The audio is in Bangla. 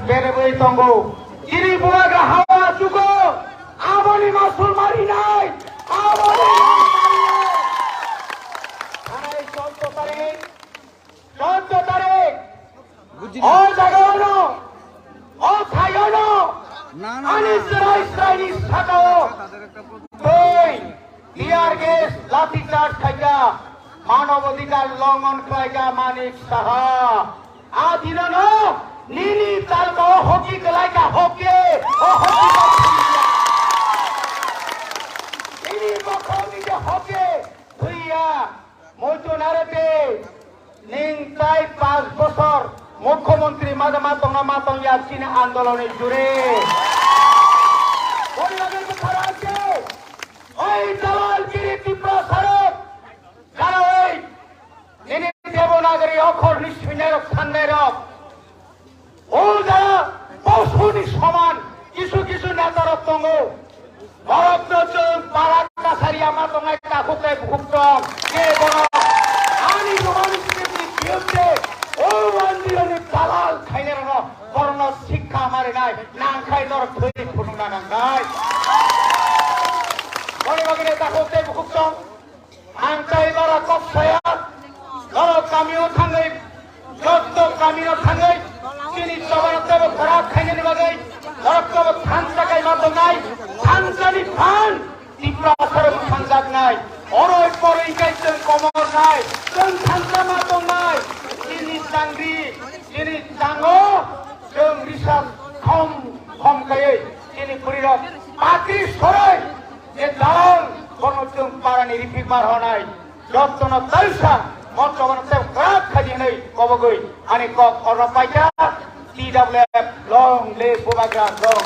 বেড়ে তঙ্গ তিনি বুয়াগা হাওয়া চুকো আমনি মাসুল মারি নাই আমনি 14 তারিখ ও জাগানো ও খাইনো আনিস রাইসরাইনি সাকাও তুই টিয়ার গ্যাস লাঠি চার্জ খাইয়া মানব অধিকার লঙ্ঘন খাইয়া মানিক সাহা আদিন নীলি তালকা হকি গলাইকা হকে ও হকি নীলি বখনি যে হকে ভুইয়া মইতো নারেতে নিং তাই 5 বছর মুখ্যমন্ত্রী মাদমা তোমরা মাতঙ্গিয়া চীন আন্দোলনে জুড়ে পরিবারের কথা আছে ওই দালালগিরি তীব্র স্বরূপ যারা ওই দেবনাগরী অক্ষর নিষ্পিনের খান্ডের ও যারা পশুনি সমান কিছু কিছু নেতার তঙ্গ ভরত পাড়া কাছারিয়া মাতঙ্গা কাকুতে ভুক্ত কে বড় আনি মানুষকে বিরুদ্ধে ও আন্দোলনে দালাল খাইনের বর্ণ শিক্ষা আমারে নাই নাম খাই দর ধরে ফুটু না নাই পরিবারে কাকুতে ভুক্ত আংকাই বারা কপসায়া ধর কামিও থাঙ্গই যত কামিও থাঙ্গই তিনি সবাইতে খারাপ খাইনের বাগাই ধরকব থান টাকাই মাত্র নাই থানজানি ফান তীব্র আসারে থানজাক নাই অরই পরই গাইছেন কমর নাই কোন থানজা মাত্র নাই তিনি চাংরি তিনি চাঙ্গো जों রিসাব খম খম গায়ে তিনি পরিরক পাকি সরাই যে দালাল বনচুং পারানি রিফিকমার হনাই যতন তাইসা মন্তবনতে খারাপ খাজি নেই কবগই আনি কক অরপাইকা টিডব্লিউএফ লং লে বুবাগ্রা লং